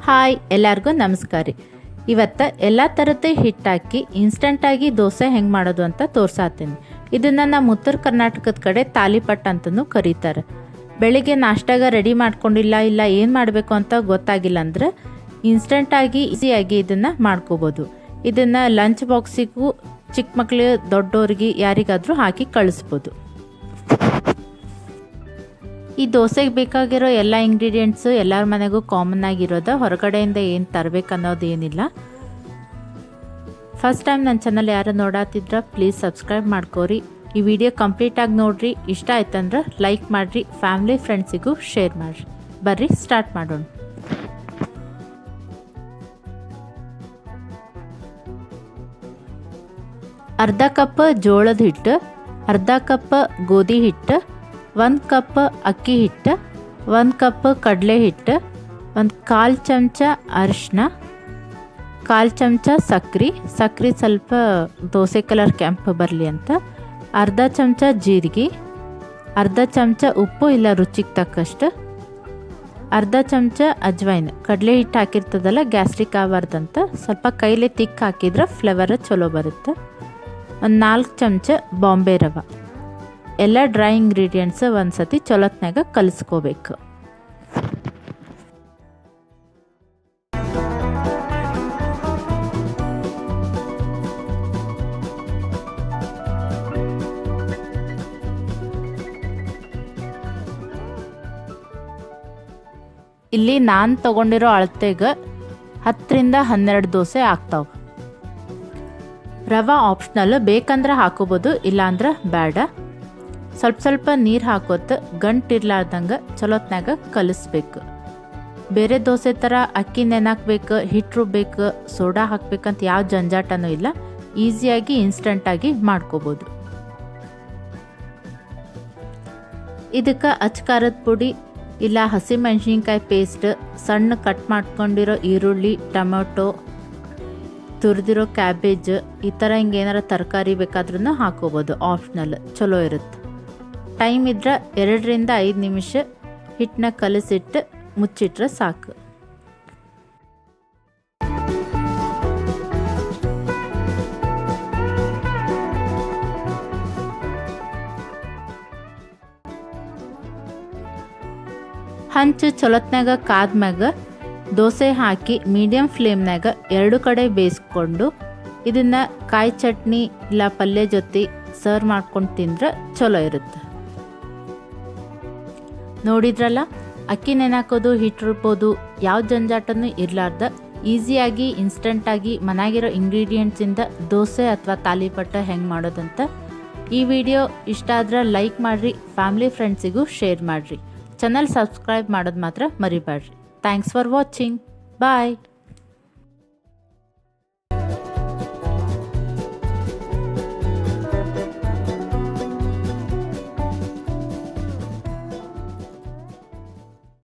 Hi ಎಲ್ಲರಿಗೂ ನಮಸ್ಕಾರ ರೀ. ಇವತ್ತು ಎಲ್ಲ ಥರದ್ದು ಹಿಟ್ಟಾಕಿ ಇನ್ಸ್ಟಂಟಾಗಿ ದೋಸೆ ಹೆಂಗೆ ಮಾಡೋದು ಅಂತ ತೋರ್ಸಾತೀನಿ. ಇದನ್ನು ನಮ್ಮ ಉತ್ತರ ಕರ್ನಾಟಕದ ಕಡೆ ತಾಲಿಪಟ್ಟು ಅಂತಲೂ ಕರೀತಾರೆ. ಬೆಳಿಗ್ಗೆ ನಾಷ್ಟಾಗ ರೆಡಿ ಮಾಡ್ಕೊಂಡಿಲ್ಲ ಏನು ಮಾಡಬೇಕು ಅಂತ ಗೊತ್ತಾಗಿಲ್ಲ ಅಂದ್ರೆ ಇನ್ಸ್ಟಂಟಾಗಿ ಈಸಿಯಾಗಿ ಇದನ್ನು ಮಾಡ್ಕೋಬೋದು. ಇದನ್ನು ಲಂಚ್ ಬಾಕ್ಸಿಗೂ ಚಿಕ್ಕ ಮಕ್ಕಳು ದೊಡ್ಡವ್ರಿಗೆ ಯಾರಿಗಾದರೂ ಹಾಕಿ ಕಳಿಸ್ಬೋದು. ಈ ದೋಸೆಗೆ ಬೇಕಾಗಿರೋ ಎಲ್ಲ ಇಂಗ್ರೀಡಿಯೆಂಟ್ಸು ಎಲ್ಲರ ಮನೆಗೂ ಕಾಮನ್ ಆಗಿರೋದು, ಹೊರಗಡೆಯಿಂದ ಏನು ತರಬೇಕು ಅನ್ನೋದು ಏನಿಲ್ಲ. ಫಸ್ಟ್ ಟೈಮ್ ನನ್ನ ಚಾನಲ್ ಯಾರು ನೋಡಾತಿದ್ರ ಪ್ಲೀಸ್ ಸಬ್ಸ್ಕ್ರೈಬ್ ಮಾಡ್ಕೋರಿ. ಈ ವಿಡಿಯೋ ಕಂಪ್ಲೀಟಾಗಿ ನೋಡಿರಿ. ಇಷ್ಟ ಆಯ್ತಂದ್ರೆ ಲೈಕ್ ಮಾಡಿರಿ, ಫ್ಯಾಮಿಲಿ ಫ್ರೆಂಡ್ಸಿಗೂ ಶೇರ್ ಮಾಡಿರಿ. ಬರ್ರಿ ಸ್ಟಾರ್ಟ್ ಮಾಡೋಣ. ಅರ್ಧ ಕಪ್ ಜೋಳದ ಹಿಟ್ಟು, ಅರ್ಧ ಕಪ್ ಗೋಧಿ ಹಿಟ್ಟು, 1 ಕಪ್ ಅಕ್ಕಿ ಹಿಟ್ಟು, 1 ಕಪ್ ಕಡಲೆ ಹಿಟ್ಟು, 1/4 ಚಮಚ ಅರಿಶಿನ, 1/4 ಚಮಚ ಸಕ್ರೆ ಸ್ವಲ್ಪ ದೋಸೆ ಕಲರ್ ಕೆಂಪು ಬರಲಿ ಅಂತ, ಅರ್ಧ ಚಮಚ ಜೀರಿಗೆ, ಅರ್ಧ ಚಮಚ ಉಪ್ಪು ಇಲ್ಲ ರುಚಿಗೆ ತಕ್ಕಷ್ಟು, ಅರ್ಧ ಚಮಚ ಅಜ್ವೈನ್. ಕಡಲೆ ಹಿಟ್ಟು ಹಾಕಿರ್ತದಲ್ಲ ಗ್ಯಾಸ್ಟ್ರಿಕ್ ಆಗಬಾರ್ದಂತ ಸ್ವಲ್ಪ ಕೈಲೇ ತಿಕ್ಕ ಹಾಕಿದ್ರೆ ಫ್ಲೇವರ್ ಚಲೋ ಬರುತ್ತೆ. 4 ಚಮಚ ಬಾಂಬೆ ರವೆ. ಎಲ್ಲ ಡ್ರೈ ಇಂಗ್ರೀಡಿಯೆಂಟ್ಸ್ ಒಂದು ಸತಿ ಚೊಲತ್ನಾಗ ಕಲಿಸ್ಕೋಬೇಕು. ಇಲ್ಲಿ ನಾನು ತಗೊಂಡಿರೋ ಅಳತೆಗೆ 10ರಿಂದ 12 ದೋಸೆ ಆಗ್ತಾವೆ. ರವೆ ಆಪ್ಷನಲ್, ಬೇಕಂದ್ರೆ ಹಾಕೋಬೋದು, ಇಲ್ಲಾಂದ್ರೆ ಬೇಡ. ಸ್ವಲ್ಪ ನೀರು ಹಾಕೋತ ಗಂಟಿರ್ಲಾರ್ದಂಗೆ ಚಲೋತ್ನಾಗ ಕಲಿಸ್ಬೇಕು. ಬೇರೆ ದೋಸೆ ಥರ ಅಕ್ಕಿ ನೆನಾಕ್ಬೇಕು, ಹಿಟ್ಟು ರುಬ್ಬೇಕು, ಸೋಡಾ ಹಾಕ್ಬೇಕಂತ ಯಾವ ಜಂಜಾಟನೂ ಇಲ್ಲ. ಈಸಿಯಾಗಿ ಇನ್ಸ್ಟಂಟಾಗಿ ಮಾಡ್ಕೋಬೋದು. ಇದಕ್ಕೆ ಅಚ್ಕಾರದ ಪುಡಿ ಇಲ್ಲ ಹಸಿಮೆಣ್ಸಿನ್ಕಾಯಿ ಪೇಸ್ಟ್, ಸಣ್ಣ ಕಟ್ ಮಾಡ್ಕೊಂಡಿರೋ ಈರುಳ್ಳಿ, ಟೊಮೆಟೊ, ತುರಿದಿರೋ ಕ್ಯಾಬೇಜ್, ಈ ಥರ ಹಿಂಗೇನಾರ ತರಕಾರಿ ಬೇಕಾದ್ರೂ ಹಾಕೋಬೋದು. ಆಪ್ಷನಲ್, ಚಲೋ ಇರುತ್ತೆ. ಟೈಮ್ ಇದ್ರೆ 2ರಿಂದ 5 ನಿಮಿಷ ಹಿಟ್ಟನ್ನ ಕಲಸಿಟ್ಟು ಮುಚ್ಚಿಟ್ರೆ ಸಾಕು. ಹಂಚು ಚೊಲತ್ನಾಗ ಕಾದ್ಮ್ಯಾಗ ದೋಸೆ ಹಾಕಿ ಮೀಡಿಯಂ ಫ್ಲೇಮ್ನಾಗ 2 ಕಡೆ ಬೇಯಿಸ್ಕೊಂಡು ಇದನ್ನು ಕಾಯಿ ಚಟ್ನಿ ಇಲ್ಲ ಪಲ್ಯ ಜೊತೆ ಸರ್ವ್ ಮಾಡ್ಕೊಂಡು ತಿಂದ್ರೆ ಚಲೋ ಇರುತ್ತೆ. ನೋಡಿದ್ರಲ್ಲ, ಅಕ್ಕಿ ನೆನಾಕೋದು, ಹಿಟ್ಟು ರುಬ್ಬೋದು, ಯಾವ ಜಂಜಾಟನೂ ಇರಲಾರ್ದ ಈಸಿಯಾಗಿ ಇನ್ಸ್ಟಂಟಾಗಿ ಮನೆಯಾಗಿರೋ ಇಂಗ್ರೀಡಿಯೆಂಟ್ಸಿಂದ ದೋಸೆ ಅಥವಾ ತಾಲಿಪಟ್ಟು ಹೆಂಗೆ ಮಾಡೋದಂತ. ಈ ವಿಡಿಯೋ ಇಷ್ಟ ಆದ್ರೆ ಲೈಕ್ ಮಾಡಿರಿ, ಫ್ಯಾಮಿಲಿ ಫ್ರೆಂಡ್ಸಿಗೂ ಶೇರ್ ಮಾಡಿರಿ. ಚಾನಲ್ ಸಬ್ಸ್ಕ್ರೈಬ್ ಮಾಡೋದು ಮಾತ್ರ ಮರಿಬೇಡ್ರಿ. Thanks for watching. ಬಾಯ್.